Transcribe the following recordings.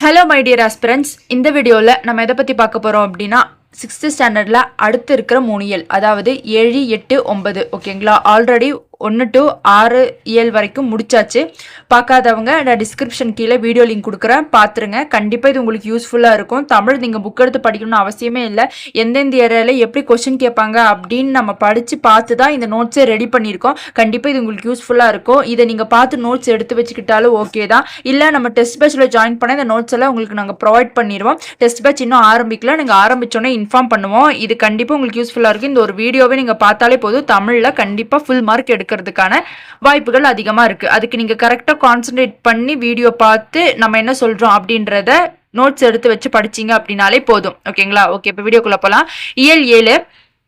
Hello my dear aspirants, இந்த வீடியோவில் நம்ம எதை பற்றி பார்க்க போகிறோம் அப்படின்னா 6th ஸ்டாண்டர்டில் அடுத்து இருக்கிற 3 இயல், அதாவது 7, 8, 9. ஓகேங்களா? ஆல்ரெடி 1 to 6 இயல் வரைக்கும் முடிச்சாச்சு. பார்க்காதவங்க நான் டிஸ்கிரிப்ஷன் கீழே வீடியோ லிங்க் கொடுக்குறேன், பார்த்துருங்க. கண்டிப்பாக இது உங்களுக்கு யூஸ்ஃபுல்லாக இருக்கும். தமிழ் நீங்கள் புக் எடுத்து படிக்கணும்னு அவசியமே இல்லை. எந்தெந்த ஏரியாவில் எப்படி கொஸ்டின் கேட்பாங்க அப்படின்னு நம்ம படித்து பார்த்து தான் இந்த நோட்ஸை ரெடி பண்ணியிருக்கோம். கண்டிப்பாக இது உங்களுக்கு யூஸ்ஃபுல்லாக இருக்கும். இதை நீங்கள் பார்த்து நோட்ஸ் எடுத்து வச்சுக்கிட்டாலும் ஓகே தான். இல்லை நம்ம டெஸ்ட் பேட்சில் ஜாயின் பண்ண இந்த நோட்ஸ் எல்லாம் உங்களுக்கு நாங்கள் ப்ரொவைட் பண்ணிடுவோம். டெஸ்ட் பேட்ச் இன்னும் ஆரம்பிக்கல, நீங்கள் ஆரம்பித்தோன்னே இன்ஃபார்ம் பண்ணுவோம். இது கண்டிப்பாக உங்களுக்கு யூஸ்ஃபுல்லாக இருக்கும். இந்த ஒரு வீடியோவை நீங்கள் பார்த்தாலே போதும், தமிழில் கண்டிப்பாக ஃபுல் மார்க் எடுக்கிறதுக்கான வாய்ப்புகள் அதிகமாக இருக்குது. அதுக்கு நீங்கள் கரெக்டாக கான்சன்ட்ரேட் பண்ணி வீடியோ பார்த்து நம்ம என்ன சொல்கிறோம் அப்படின்றத நோட்ஸ் எடுத்து வச்சு படிச்சிங்க அப்படின்னாலே போதும். ஓகேங்களா? ஓகே, இப்போ வீடியோக்குள்ளே போகலாம். இயல் 7,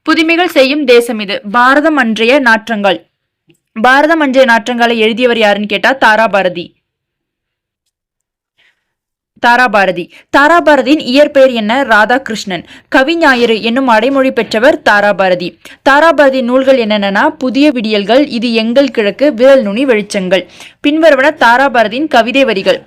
புதுமைகள் செய்யும் தேசம் இது. பாரதம் அன்றைய நாற்றங்கள். பாரதம் அன்றைய நாற்றங்களை எழுதியவர் யாருன்னு கேட்டால் தாராபாரதி. தாராபாரதியின் இயற்பெயர் என்ன? ராதாகிருஷ்ணன். கவிஞாயிறு என்னும் அடைமொழி பெற்றவர் தாராபாரதி. தாராபாரதி நூல்கள் என்னென்னா புதிய விடியல்கள், இது எங்கள் கிழக்கு, விரல் நுனி வெளிச்சங்கள். பின்வருவன தாராபாரதியின் கவிதை வரிகள்.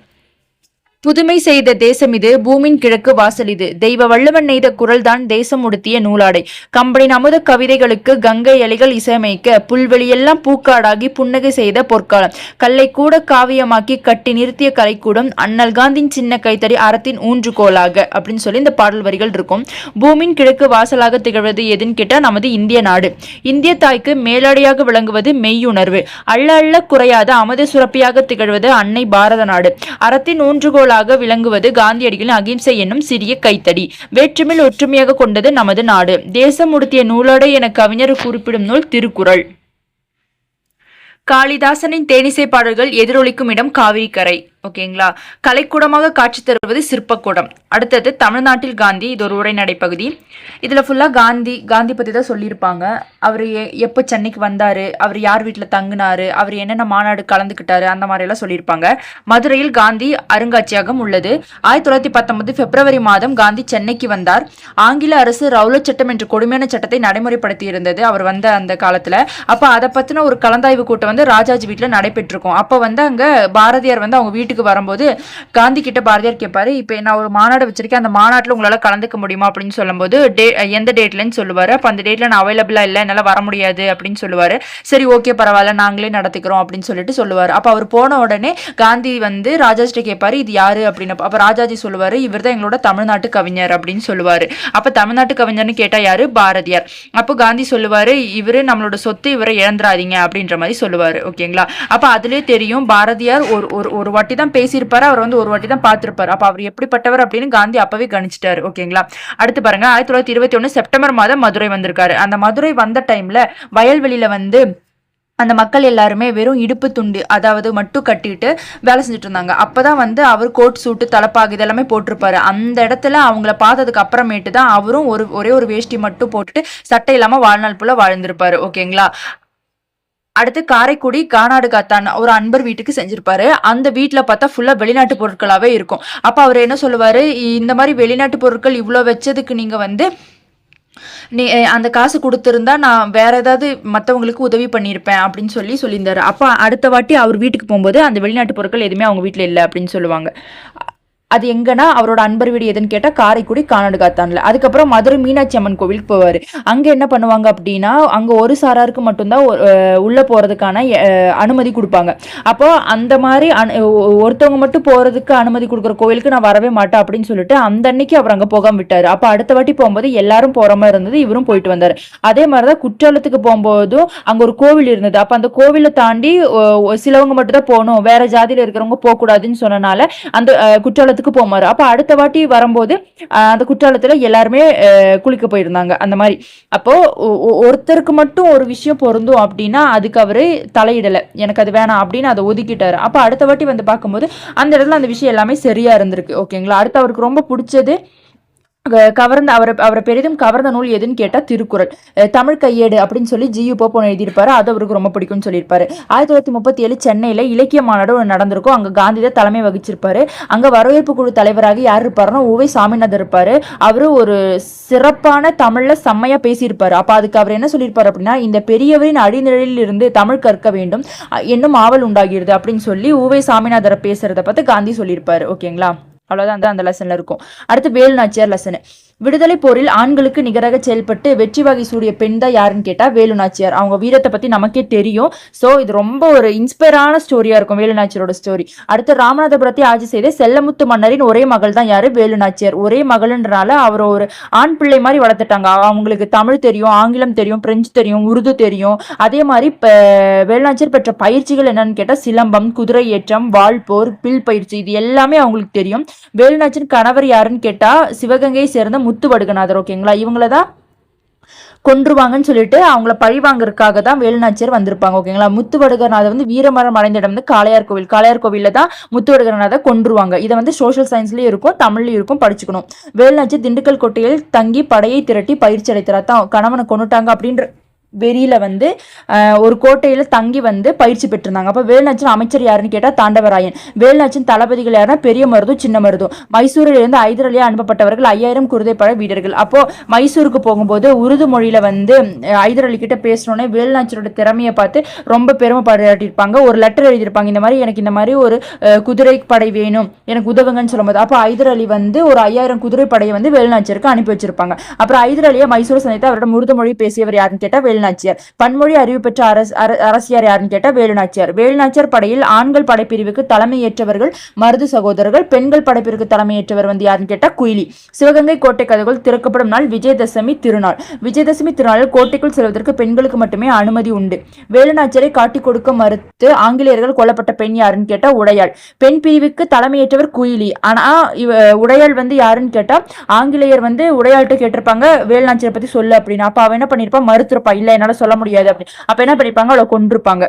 புதுமை செய்த தேசம் இது, பூமின் கிழக்கு வாசல் இது, தெய்வ வள்ளுவன் நெய்த குரல்தான் தேசம் உடுத்திய நூலாடை. கம்பனின் அமுத கவிதைகளுக்கு கங்கை அலைகள் இசையமைக்க, புல்வெளியெல்லாம் பூக்காடாகி புன்னகை செய்த பொற்காலம். கல்லை கூட காவியமாக்கி கட்டி நிறுத்திய கலைக்கூடம், அண்ணல் காந்தின் சின்ன கைத்தறி அறத்தின் ஊன்றுகோலாக அப்படின்னு சொல்லி இந்த பாடல் வரிகள் இருக்கும். பூமியின் கிழக்கு வாசலாக திகழ்வது எதுன்னு கேட்டால் நமது இந்திய நாடு. இந்திய தாய்க்கு மேலாடையாக விளங்குவது மெய்யுணர்வு. அள்ள அள்ள குறையாத அமுத சுரப்பியாக திகழ்வது அன்னை பாரத நாடு. அறத்தின் ஊன்றுகோல் விளங்குவது காந்தியடிகளின் அகிம்சை என்னும் சிறிய கைத்தடி. வேற்றுமையில் ஒற்றுமையாக கொண்டது நமது நாடு. தேசம் உடுத்திய நூலோடு என கவிஞர் குறிப்பிடும் நூல் திருக்குறள். காளிதாசனின் தேனிசை பாடல்கள் எதிரொலிக்கும் இடம் காவிரி கரை. ஓகேங்களா? கலைக்கூடமாக காட்சி தருவது சிற்பக்கூடம். அடுத்தது தமிழ்நாட்டில் காந்தி. இது ஒரு உரைநடை பகுதி. இதில் ஃபுல்லாக காந்தி பற்றி தான் சொல்லியிருப்பாங்க. அவர் எப்போ சென்னைக்கு வந்தார், அவர் யார் வீட்டில் தங்கினார், அவர் என்னென்ன மாநாடு கலந்துக்கிட்டாரு, அந்த மாதிரியெல்லாம் சொல்லியிருப்பாங்க. மதுரையில் காந்தி அருங்காட்சியகம் உள்ளது. 1919 பிப்ரவரி மாதம் காந்தி சென்னைக்கு வந்தார். ஆங்கில அரசு ரவுலட் சட்டம் என்ற கொடுமையான சட்டத்தை நடைமுறைப்படுத்தி இருந்தது அவர் வந்த அந்த காலத்தில். அப்போ அதை பற்றின ஒரு கலந்தாய்வு கூட்டம் ராஜாஜி வீட்டில் நடைபெற்றிருக்கும். அப்போ அங்கே பாரதியார் அவங்க வீட்டுக்கு வரும்போது காந்தி கிட்ட பாரதியார் கேட்பாரு, இப்போ நான் ஒரு மாநாடு வச்சிருக்கேன், அந்த மாநாட்டில் உங்களால் கலந்துக்க முடியுமா அப்படின்னு சொல்லும்போது எந்த டேட்லன்னு சொல்லுவார். அப்போ அந்த டேட்ல நான் அவைலபிளா இல்லை, என்னால் வர முடியாது அப்படின்னு சொல்லுவார். சரி, ஓகே, பரவாயில்ல, நாங்களே நடத்திக்கிறோம் அப்படின்னு சொல்லிட்டு சொல்லுவார். அப்போ அவர் போன உடனே காந்தி ராஜாஜிட்ட கேட்பாரு, இது யாரு அப்படின்னு. அப்போ ராஜாஜி சொல்லுவாரு, இவர் தான் எங்களோட தமிழ்நாட்டு கவிஞர் அப்படின்னு சொல்லுவாரு. அப்போ தமிழ்நாட்டு கவிஞர்னு கேட்டா யாரு? பாரதியார். அப்போ காந்தி சொல்லுவாரு, இவரு நம்மளோட சொத்து, இவரை இழந்துராதீங்க அப்படின்ற மாதிரி சொல்லுவாரு. ஓகேங்களா? அப்ப அதுலயே தெரியும் பாரதியார் ஒரு வாட்டி தான் பேசியிருப்பாரு, அவர் ஒரு வாட்டி தான் பார்த்திருப்பாரு. அப்ப அவர் எப்படிப்பட்டவர் அப்படின்னு காந்தி அப்பவே கணிச்சிட்டாரு. ஓகேங்களா? அடுத்து பாருங்க, 1921 செப்டம்பர் மாதம் மதுரை வந்திருக்காரு. அந்த மதுரை வந்த டைம்ல வயல்வெளியில அந்த மக்கள் எல்லாருமே வெறும் இடுப்பு துண்டு, அதாவது மட்டும் கட்டிட்டு வேலை செஞ்சுட்டு இருந்தாங்க. அப்பதான் அவர் கோட் சூட்டு தலப்பாகு இதெல்லாமே போட்டிருப்பாரு. அந்த இடத்துல அவங்கள பார்த்ததுக்கு அப்புறமேட்டு தான் அவரும் ஒரே ஒரு வேஷ்டி மட்டும் போட்டுட்டு சட்டை இல்லாம வாழ்நாள் போல வாழ்ந்திருப்பாரு. ஓகேங்களா? அடுத்து காரைக்குடி கானாடு காத்தான் ஒரு அன்பர் வீட்டுக்கு செஞ்சிருப்பாரு. அந்த வீட்டுல பார்த்தா ஃபுல்லா வெளிநாட்டு பொருட்களாவே இருக்கும். அப்ப அவர் என்ன சொல்லுவாரு, இந்த மாதிரி வெளிநாட்டு பொருட்கள் இவ்வளவு வச்சதுக்கு நீங்க நீ அந்த காசு கொடுத்துருந்தா நான் வேற ஏதாவது மற்றவங்களுக்கு உதவி பண்ணியிருப்பேன் அப்படின்னு சொல்லியிருந்தாரு. அப்போ அடுத்த வாட்டி அவர் வீட்டுக்கு போகும்போது அந்த வெளிநாட்டு பொருட்கள் எதுவுமே அவங்க வீட்டில் இல்லை அப்படின்னு சொல்லுவாங்க. அது எங்கன்னா அவரோட அன்பர் வீடு எதுன்னு கேட்டால் காரைக்குடி கானாடு காத்தான்ல. அதுக்கப்புறம் மதுரை மீனாட்சி அம்மன் கோவிலுக்கு போவார். அங்கே என்ன பண்ணுவாங்க அப்படின்னா, அங்கே ஒரு சாராருக்கு மட்டும்தான் உள்ளே போகிறதுக்கான அனுமதி கொடுப்பாங்க. அப்போ அந்த மாதிரி ஒருத்தவங்க மட்டும் போகிறதுக்கு அனுமதி கொடுக்குற கோவிலுக்கு நான் வரவே மாட்டேன் அப்படின்னு சொல்லிட்டு அந்த அன்னைக்கு அவர் அங்கே போகாமல் விட்டார். அப்போ அடுத்த வாட்டி போகும்போது எல்லாரும் போகிற மாதிரி இருந்தது, இவரும் போயிட்டு வந்தார். அதே மாதிரி தான் குற்றாலத்துக்கு போகும்போதும் அங்கே ஒரு கோவில் இருந்தது. அப்போ அந்த கோவிலை தாண்டி சிலவங்க மட்டும் தான் போகணும், வேற ஜாதியில் இருக்கிறவங்க போகக்கூடாதுன்னு சொன்னனால அந்த குற்றாலத்துக்கு போமாறு. அப்ப அடுத்த வாட்டி வரும்போது அந்த குற்றாலத்துல எல்லாருமே குளிக்க போயிருந்தாங்க அந்த மாதிரி. அப்போ ஒருத்தருக்கு மட்டும் ஒரு விஷயம் பொருந்தும் அப்படின்னா அதுக்கு அவரு தலையிடல, எனக்கு அது வேணாம் அப்படின்னு அதை ஒதுக்கிட்டாரு. அப்ப அடுத்த வாட்டி பார்க்கும்போது அந்த இடத்துல அந்த விஷயம் எல்லாமே சரியா இருந்திருக்கு. ஓகேங்களா? அடுத்து அவருக்கு ரொம்ப பிடிச்சது அவரை பெரிதும் கவர்ந்த நூல் எதுன்னு கேட்டா திருக்குறள். தமிழ் கையேடு அப்படின்னு சொல்லி ஜியு போப்பன் எழுதியிருப்பாரு. அது அவருக்கு ரொம்ப பிடிக்கும்னு சொல்லியிருப்பாரு. 1937 சென்னையில இலக்கிய மாநாடு நடந்திருக்கும். அங்க காந்தி தான் தலைமை வகிச்சிருப்பாரு. அங்க வரவேற்பு குழு தலைவராக யார் இருப்பாருன்னா உவை சாமிநாதர் இருப்பாரு. அவரு ஒரு சிறப்பான தமிழ்ல செம்மையா பேசியிருப்பாரு. அப்ப அதுக்கு அவர் என்ன சொல்லியிருப்பாரு அப்படின்னா, இந்த பெரியவரின் அடிநிழலில் இருந்து தமிழ் கற்க வேண்டும் என்னும் ஆவல் உண்டாகிறது அப்படின்னு சொல்லி உவை சாமிநாதரை பேசுறத பார்த்து காந்தி சொல்லியிருப்பாரு. ஓகேங்களா? அவ்வளவுதான் அந்த லெசன்ல இருக்கும். அடுத்து வேலு நாச்சியார் லெசன். விடுதலை போரில் ஆண்களுக்கு நிகராக செயல்பட்டு வெற்றி வகை சூடிய பெண் தான் யாருன்னு கேட்டா வேலு நாச்சியார். அவங்க வீரத்தை பத்தி நமக்கே தெரியும். சோ இது ரொம்ப ஒரு இன்ஸ்பயரான ஸ்டோரியா இருக்கும் வேலு நாச்சியாரோட ஸ்டோரி. அடுத்து ராமநாதபுரத்தை ஆட்சி செய்த செல்லமுத்து மன்னரின் ஒரே மகள் தான் யாரு? வேலு நாச்சியார். ஒரே மகள்ன்றனால அவர் ஒரு ஆண் பிள்ளை மாதிரி வளர்த்துட்டாங்க. அவங்களுக்கு தமிழ் தெரியும், ஆங்கிலம் தெரியும், பிரெஞ்சு தெரியும், உருது தெரியும். அதே மாதிரி வேலு நாச்சியார் பெற்ற பயிற்சிகள் என்னன்னு கேட்டா சிலம்பம், குதிரை ஏற்றம், வாள்போர், பில் பயிற்சி, இது எல்லாமே அவங்களுக்கு தெரியும். வேலு நாச்சியார் கணவர் யாருன்னு கேட்டா சிவகங்கையை சேர்ந்த முத்துவடுகநாதர். ஓகேங்களா, இவங்களதான் கொன்றுவாங்கன்னு சொல்லிட்டு அவங்கள பழி வாங்குறதுக்காக தான் வேலு நாச்சியார் வந்திருப்பாங்க. ஓகேங்களா, முத்துவடுகநாதர் வீரமரம் அடைந்த இடம் காளையார் கோவில். காளையார் கோவில்ல தான் முத்துவடுகநாதர் கொன்றுவாங்க. இதை சோஷியல் சயின்ஸ்லயும் இருக்கும், தமிழ்லயும் இருக்கும், படிச்சுக்கணும். வேலு நாச்சியார் திண்டுக்கல் கோட்டையில் தங்கி படையை திரட்டி பயிற்சி அடைத்தார். தான் கணவனை கொண்டுட்டாங்க அப்படின்ற வெறியில ஒரு கோட்டையில தங்கி பயிற்சி பெற்றிருந்தாங்க. அப்ப வேலுநாச்சியார் அமைச்சர் யாருன்னு கேட்டா தாண்டவராயன். வேலுநாச்சியார் தளபதிகள் யாருன்னா பெரிய மருதும் சின்ன மருதும். மைசூரில் இருந்து ஹைதர் அலியா அனுப்பப்பட்டவர்கள் 5000 குருதைப்பட வீரர்கள். அப்போ மைசூருக்கு போகும்போது உருது மொழியில ஹைதர் அலி கிட்ட பேசணுன்னே வேலுநாச்சியாரோட திறமையை பார்த்து ரொம்ப பெருமை பாராட்டியிருப்பாங்க. ஒரு லெட்டர் எழுதியிருப்பாங்க, இந்த மாதிரி எனக்கு இந்த மாதிரி ஒரு குதிரை படை வேணும், எனக்கு உதவுங்கன்னு சொல்லும்போது அப்போ ஹைதர் அலி ஒரு 5000 குதிரை படையை வேலுநாச்சியாருக்கு அனுப்பி வச்சிருப்பாங்க. அப்புறம் ஹைதர் அலியா மைசூர் சந்தித்து அவரோட உருது மொழி பேசியவர் யாருன்னு கேட்டா வேலுநாச்சியார். பன்மொழி அறிவு பெற்ற அரசியார் யாருன்னு கேட்டா வேலுநாச்சியார். வேலுநாச்சியார் படையில் ஆண்கள் படைப்பிரிவுக்கு தலைமையேற்றவர்கள் மருது சகோதரர்கள். பெண்கள் படைப்பிரிவுக்கு தலைமையேற்றவர் யாருன்னு கேட்டா குயிலி. சிவகங்கை கோட்டை கதவுகள் திறக்கப்படும் நாள் விஜயதசமி திருநாள். விஜயதசமி திருநாளில் கோட்டைக்குள் செல்வதற்கு பெண்களுக்கு மட்டுமே அனுமதி உண்டு. வேலுநாச்சியாரை காட்டிக் கொடுக்க மறுத்து ஆங்கிலேயர்கள் கொல்லப்பட்ட பெண் யாருன்னு கேட்டா உடையாள். பெண் பிரிவுக்கு தலைமையேற்றவர் குயிலி. ஆனா உடையாள் யாருன்னு கேட்டா ஆங்கிலேயர் உடையாள்கிட்ட கேட்டிருப்பாங்க வேலுநாச்சியாரை பத்தி சொல்லு அப்படின்னு. அப்ப அவ என்ன பண்ணிருப்பா? மறுத்திருப்பா, இல்ல என்னால சொல்ல முடியாது அப்படின்னு. அப்ப என்ன பண்ணிருப்பாங்க? அவளை கொன்றிருப்பாங்க.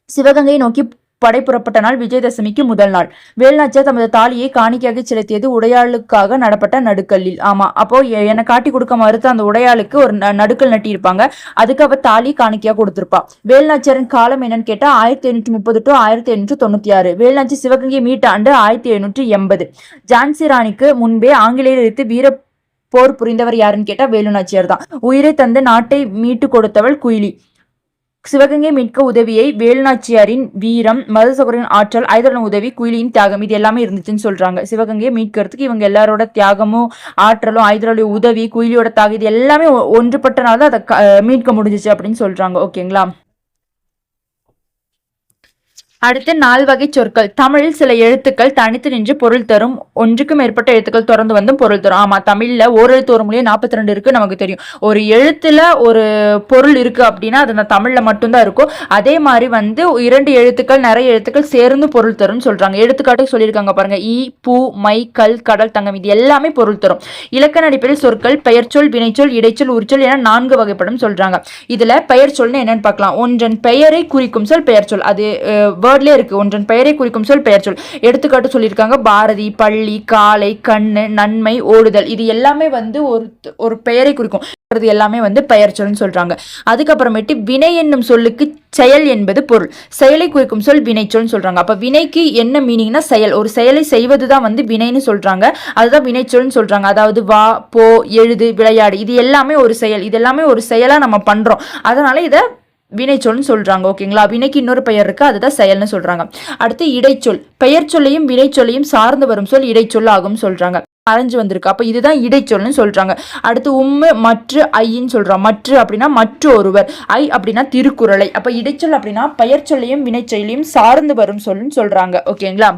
சிவகங்கையை நோக்கி படை புறப்பட்ட நாள் விஜயதசமிக்கு முதல் நாள். வேலுநாச்சியார் தமது தாலியை காணிக்கையாக செலுத்தியது உடையாளுக்காக நடப்பட்ட நடுக்கல்லில். ஆமா, அப்போ என்னை காட்டி கொடுக்க மறுத்த அந்த உடையாளுக்கு ஒரு நடுக்கல் நட்டியிருப்பாங்க. அதுக்கு அவ தாலி காணிக்கையா கொடுத்திருப்பா. வேலுநாச்சியாரின் காலம் என்னன்னு கேட்டா 1730 to 1796. வேலுநாச்சியார் சிவகங்கை மீட்ட ஆண்டு 1780. ஜான்சி ராணிக்கு முன்பே ஆங்கிலேயர் எதிர்த்து வீர போர் புரிந்தவர் யாருன்னு கேட்டா வேலுநாச்சியார் தான். உயிரை தந்து நாட்டை மீட்டு கொடுத்தவள் குயிலி. சிவகங்கை மீட்க உதவியை வேலுநாச்சியாரின் வீரம், மருது சகோதரின் ஆற்றல், ஹைதர் உதவி, குயிலியின் தியாகம், இது எல்லாமே இருந்துச்சுன்னு சொல்றாங்க. சிவகங்கையை மீட்கிறதுக்கு இவங்க எல்லாரோட தியாகமும் ஆற்றலும் ஹைதர் உதவி, குயிலியோட தியாகம், இது எல்லாமே ஒன்றுபட்டனால தான் அதை மீட்க முடிஞ்சிச்சு அப்படின்னு சொல்றாங்க. ஓகேங்களா, அடுத்து 4 வகை சொற்கள். தமிழில் சில எழுத்துக்கள் தனித்து நின்று பொருள் தரும், ஒன்றுக்கு மேற்பட்ட எழுத்துக்கள் தொடர்ந்து பொருள் தரும். ஆமா, தமிழ்ல ஓரெழுத்து ஒரு மொழியே 42 இருக்கு, நமக்கு தெரியும். ஒரு எழுத்துல ஒரு பொருள் இருக்கு அப்படின்னா அது அந்த தமிழ்ல மட்டும்தான் இருக்கும். அதே மாதிரி 2 எழுத்துக்கள் நிறைய எழுத்துக்கள் சேர்ந்து பொருள் தரும் சொல்றாங்க. எடுத்துக்காட்டு சொல்லியிருக்காங்க பாருங்க, ஈ, பூ, மை, கல், கடல், தங்கம், இது எல்லாமே பொருள் தரும். இலக்கண அடிப்படையில் சொற்கள் பெயர்ச்சொல், வினைச்சொல், இடைச்சொல், உரிச்சொல் என 4 வகைப்படும் சொல்றாங்க. இதுல பெயர் சொல்னு என்னன்னு பார்க்கலாம். ஒன்றன் பெயரை குறிக்கும் சொல் பெயர் சொல். அது இருக்கு. ஒன்றன் பெயரை குறிக்கும் சொல் பெயர் சொல். எடுத்துக்காட்டு சொல்லியிருக்காங்க பாரதி, பள்ளி, காலை, கண்ணு, நன்மை, ஓடுதல், இது எல்லாமே ஒரு பெயரை குறிக்கும். எல்லாமே பெயர் சொல்னு சொல்றாங்க. அதுக்கப்புறமேட்டு வினை என்னும் சொல்லுக்கு செயல் என்பது பொருள். செயலை குறிக்கும் சொல் வினை சொல் சொல்றாங்க. அப்ப வினைக்கு என்ன மீனிங்னா செயல், ஒரு செயலை செய்வதுதான் வினைன்னு சொல்றாங்க. அதுதான் வினை சொல்னு சொல்றாங்க. அதாவது வா, போ, எழுது, விளையாடு, இது எல்லாமே ஒரு செயல். இது எல்லாமே ஒரு செயலா நம்ம பண்றோம். அதனால இதை வினைச்சொல்னு சொல்றாங்க. ஓகேங்களா, வினைக்கு இன்னொரு பெயர் இருக்கு, அதுதான் செயல்னு சொல்றாங்க. அடுத்து இடைச்சொல். பெயர் சொல்லையும் வினைச்சொல்லையும் சார்ந்து வரும் சொல் இடைச்சொல் ஆகும் சொல்றாங்க. அரைஞ்சு வந்திருக்கு, அப்ப இதுதான் இடைச்சொல்னு சொல்றாங்க. அடுத்து மற்ற ஐன்னு சொல்றோம். மற்ற அப்படின்னா மற்ற ஒருவர், ஐ அப்படின்னா திருக்குறளை. அப்ப இடைச்சொல் அப்படின்னா பெயர் சொல்லையும் வினைச்சொல்லையும் சார்ந்து வரும் சொல்லுன்னு சொல்றாங்க. ஓகேங்களா,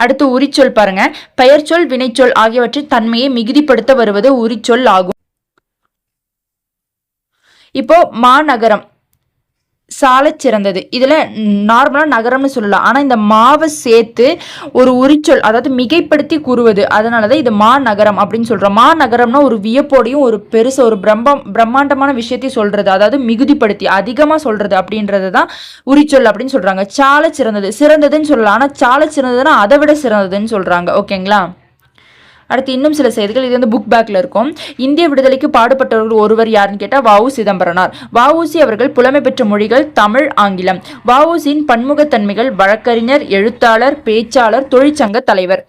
அடுத்து உரிச்சொல் பாருங்க. பெயர்ச்சொல், வினைச்சொல் ஆகியவற்றின் தன்மையை மிகுதிப்படுத்த வருவது உரிச்சொல் ஆகும். இப்போ மாநகரம் சாலை சிறந்தது. இதுல நார்மலா நகரம்னு சொல்லலாம். ஆனா இந்த மாவை சேர்த்து ஒரு உரிச்சொல், அதாவது மிகைப்படுத்தி கூறுவது, அதனாலதான் இது மாநகரம் அப்படின்னு சொல்றோம். மாநகரம்னா ஒரு வியப்போடையும் ஒரு பெருசு ஒரு பிரம்மாண்டமான விஷயத்தையும் சொல்றது, அதாவது மிகுதிப்படுத்தி அதிகமா சொல்றது அப்படின்றதுதான் உரிச்சொல் அப்படின்னு சொல்றாங்க. சாலை சிறந்தது, சிறந்ததுன்னு சொல்லலாம். ஆனா சாலை சிறந்ததுன்னா அதை விட சிறந்ததுன்னு சொல்றாங்க. ஓகேங்களா, அடுத்து இன்னும் சில செய்திகள். இது புக் பேக்ல இருக்கும். இந்திய விடுதலைக்கு பாடுபட்டவர்கள் ஒருவர் யாருன்னு கேட்டா வ.உ. சிதம்பரனார். வ.உ.சி அவர்கள் புலமை பெற்ற மொழிகள் தமிழ், ஆங்கிலம். வ.உ.சியின் பன்முகத்தன்மைகள் வழக்கறிஞர், எழுத்தாளர், பேச்சாளர், தொழிற்சங்க தலைவர்.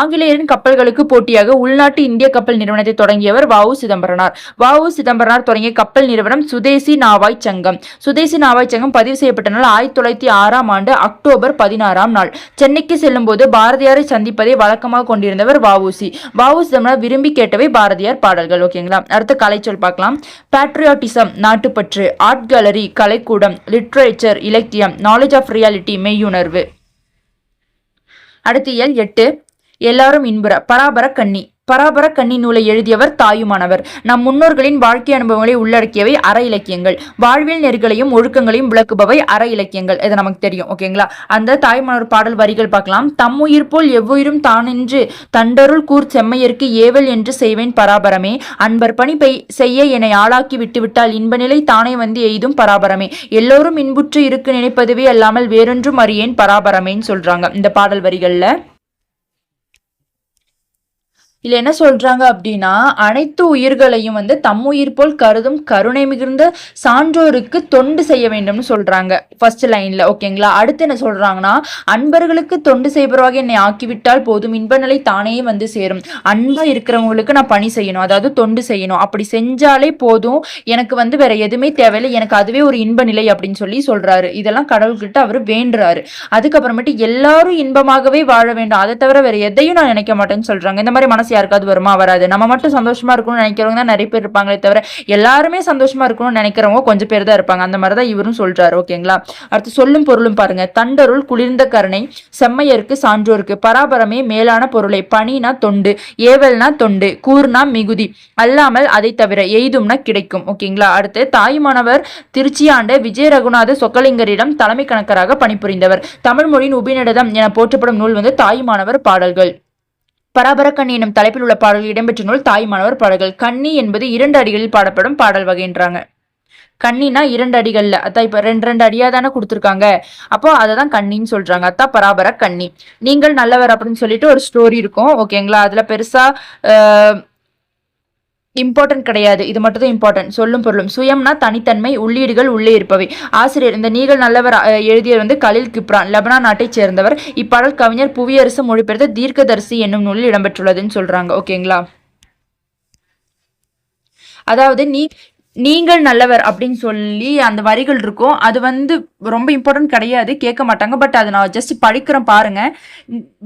ஆங்கிலேயரின் கப்பல்களுக்கு போட்டியாக உள்நாட்டு இந்திய கப்பல் நிறுவனத்தை தொடங்கியவர் வ.உ. சிதம்பரனார். வ.உ. சிதம்பரனார் தொடங்கிய கப்பல் நிறுவனம் சுதேசி நாவாய் சங்கம். சுதேசி நாவாய் சங்கம் பதிவு செய்யப்பட்ட நாள் 1906 அக்டோபர் 16 சென்னைக்கு செல்லும் போது பாரதியாரை சந்திப்பதை வழக்கமாக கொண்டிருந்தவர் வ.உ.சி. வ.உ. சிதம்பரனார் விரும்பி கேட்டவை பாரதியார் பாடல்கள். ஓகேங்களா. அடுத்த கலைச்சொல் பார்க்கலாம். பேட்ரியாட்டிசம் நாட்டுப்பற்று, ஆர்ட் கேலரி கலைக்கூடம், லிட்ரேச்சர் இலக்கியம், நாலேஜ் ஆஃப் ரியாலிட்டி மெய்யுணர்வு. அடுத்து 8 எல்லாரும் இன்புற. பராபர கண்ணி. பராபர கண்ணி நூலை எழுதியவர் தாயுமானவர். நம் முன்னோர்களின் வாழ்க்கை அனுபவங்களை உள்ளடக்கியவை அற இலக்கியங்கள். வாழ்வியல் நெறிகளையும் ஒழுக்கங்களையும் விளக்குபவை அற இலக்கியங்கள். இது நமக்கு தெரியும். ஓகேங்களா. அந்த தாயுமானவர் பாடல் வரிகள் பார்க்கலாம். தம்முயிர் போல் எவ்வுயிரும் தானென்று தண்டருள் கூர் செம்மையருக்கு ஏவல் என்று செய்வேன் பராபரமே. அன்பர் பணி செய்ய என்னை ஆளாக்கி விட்டுவிட்டால் இன்ப நிலை தானே வந்து எய்தும் பராபரமே. எல்லோரும் இன்புற்று இருக்கு நினைப்பதுவே அல்லாமல் வேறொன்றும் அறியேன் பராபரமேன்னு சொல்றாங்க இந்த பாடல் வரிகள்ல. இதுல என்ன சொல்றாங்க அப்படின்னா, அனைத்து உயிர்களையும் தம்முயிர் போல் கருதும் கருணை மிகுந்த சான்றோருக்கு தொண்டு செய்ய வேண்டும்னு சொல்றாங்க ஃபர்ஸ்ட் லைன்ல. ஓகேங்களா. அடுத்து என்ன சொல்றாங்கன்னா, அன்பர்களுக்கு தொண்டு செய்பவராக என்னை ஆக்கிவிட்டால் போதும் இன்ப நிலை தானே வந்து சேரும். அன்பா இருக்கிறவங்களுக்கு நான் பணி செய்யணும், அதாவது தொண்டு செய்யணும். அப்படி செஞ்சாலே போதும், எனக்கு வேற எதுவுமே தேவையில்லை, எனக்கு அதுவே ஒரு இன்ப நிலை அப்படின்னு சொல்லி சொல்றாரு. இதெல்லாம் கடவுள்கிட்ட அவர் வேண்டுறாரு. அதுக்கப்புறமேட்டு எல்லாரும் இன்பமாகவே வாழ வேண்டும், அதை தவிர வேற எதையும் நான் நினைக்க மாட்டேன்னு சொல்றாங்க. இந்த மாதிரி மனசு யாருக்காவது வருமா? வராது. நம்ம மட்டும் சந்தோஷமா இருக்கணும்னு நினைக்கிறவங்க தான் நிறைய பேர் இருப்பாங்களே தவிர எல்லாருமே சந்தோஷமா இருக்கணும்னு நினைக்கிறவங்க கொஞ்சம் பேர் தான் இருப்பாங்க. அந்த மாதிரிதான் இவரும் சொல்றாரு. ஓகேங்களா. அடுத்து சொல்லும் பொருளும் பாருங்க. தண்டருள் குளிர்ந்த கருணை, செம்மையருக்கு சான்றோருக்கு, பராபரமே மேலான பொருளை, பணினா தொண்டு, ஏவல்னா தொண்டு, கூர்னா மிகுதி, அல்லாமல் அதை தவிர, எய்தும்னா கிடைக்கும். ஓகேங்களா. அடுத்து தாயுமானவர் திருச்சி ஆண்ட விஜய ரகுநாத சொக்கலிங்கரிடம் தலைமை கணக்கராக பணிபுரிந்தவர். தமிழ் மொழியின் உபிநிடதம் என போற்றப்படும் நூல் தாயுமானவர் பாடல்கள். பராபர கண்ணி எனும் தலைப்பில் உள்ள பாடல்கள் இடம்பெற்ற நூல் தாயுமானவர் பாடல்கள். கண்ணி என்பது 2 அடிகளில் பாடப்படும் பாடல் வகைன்றாங்க. கண்ணினா 2 அடிகள்ல, அதான் இப்ப 2 அடியா தானே கொடுத்துருக்காங்க, அப்போ அததான் கண்ணின்னு சொல்றாங்க. அதான் பராபர கண்ணி. நீங்கள் நல்லவர் அப்படின்னு சொல்லிட்டு ஒரு ஸ்டோரி இருக்கும். ஓகேங்களா. அதுல பெருசா இம்பார்ட்டன்ட் கிடையாது, இது மட்டும் தான் இம்பார்ட்டன்ட். சொல்லும் பொருளும். சுயம்னா தனித்தன்மை, உள்ளீடுகள் உள்ளே இருப்பவை. ஆசிரியர் இந்த நீங்கள் நல்லவர் எழுதியவர் கலில் கிப்ரான், லெபனான் நாட்டைச் சேர்ந்தவர். இப்பாடல் கவிஞர் புவியரசு மொழிபெயர்த்த தீர்க்கதரிசி என்னும் நூலில் இடம்பெற்றுள்ளதுன்னு சொல்றாங்க. ஓகேங்களா. அதாவது நீங்கள் நல்லவர் அப்படின்னு சொல்லி அந்த வரிகள் இருக்கும். அது ரொம்ப இம்பார்ட்டன்ட் கிடையாது, கேட்க மாட்டாங்க. பட் அதை நான் ஜஸ்ட் படிக்கிறேன் பாருங்க.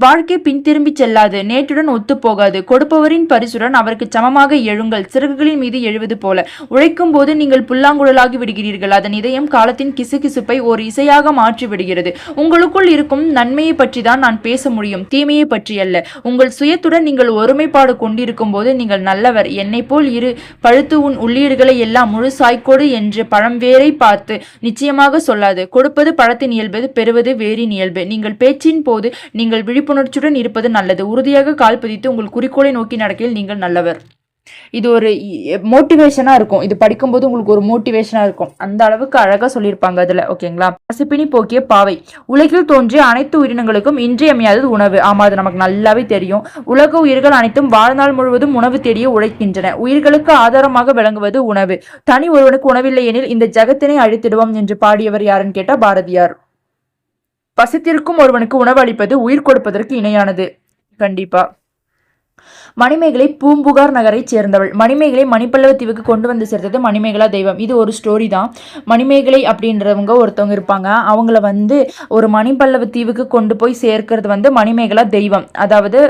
வாழ்க்கை பின் திரும்பி செல்லாது, நேற்றுடன் ஒத்து போகாது, கொடுப்பவரின் பரிசுடன் அவருக்கு சமமாக எழுங்கள், சிறகுகளின் மீது எழுவது போல. உழைக்கும் போது நீங்கள் புல்லாங்குழலாகி விடுகிறீர்கள், அதன் இதயம் காலத்தின் கிசுகிசுப்பை ஒரு இசையாக மாற்றி விடுகிறது. உங்களுக்குள் இருக்கும் நன்மையை பற்றி தான் நான் பேச முடியும், தீமையை பற்றி அல்ல. உங்கள் சுயத்துடன் நீங்கள் ஒருமைப்பாடு கொண்டிருக்கும் போது நீங்கள் நல்லவர். என்னை போல் இரு பழுத்து உன் உள்ளீடுகளை எல்லாம் முழு சாய்க்கோடு என்று பழம்வேரை பார்த்து நிச்சயமாக சொல்லாது. கொடுப்பது பழத்தின் இயல்பு, பெறுவது வேரின் இயல்பு. நீங்கள் பேச்சின் போது நீங்கள் விழிப்புணர்ச்சியுடன் இருப்பது நல்லது. உறுதியாக கால் பதித்து உங்கள் குறிக்கோளை நோக்கி நடக்கையில் நீங்கள் நல்லவர். இது ஒரு மோட்டிவேஷனா இருக்கும். இது படிக்கும்போது உங்களுக்கு ஒரு மோட்டிவேஷனா இருக்கும். அந்த அளவுக்கு அழகா சொல்லியிருப்பாங்க அதுல. ஓகேங்களா. பசிப்பினி போக்கிய பாவை. உலகில் தோன்றிய அனைத்து உயிரினங்களுக்கும் இன்றியமையாதது உணவு. ஆமா, அது நமக்கு நல்லாவே தெரியும். உலக உயிர்கள் அனைத்தும் வாழ்நாள் முழுவதும் உணவு தேடிய உழைக்கின்றன. உயிர்களுக்கு ஆதாரமாக விளங்குவது உணவு. தனி ஒருவனுக்கு உணவில்லை எனில் இந்த ஜகத்தினை அழித்திடுவோம் என்று பாடியவர் யாருன்னு கேட்டா பாரதியார். பசித்திருக்கும் ஒருவனுக்கு உணவு அளிப்பது உயிர் கொடுப்பதற்கு இணையானது. கண்டிப்பா. மணிமேகலை பூம்புகார் நகரை சேர்ந்தவள். மணிமேகலை மணிப்பல்லவ தீவுக்கு கொண்டு வந்து சேர்த்தது மணிமேகலா தெய்வம். இது ஒரு ஸ்டோரி தான். மணிமேகலை அப்படின்றவங்க ஒருத்தவங்க இருப்பாங்க. அவங்கள ஒரு மணிப்பல்லவ தீவுக்கு கொண்டு போய் சேர்க்கிறது மணிமேகலா தெய்வம், அதாவது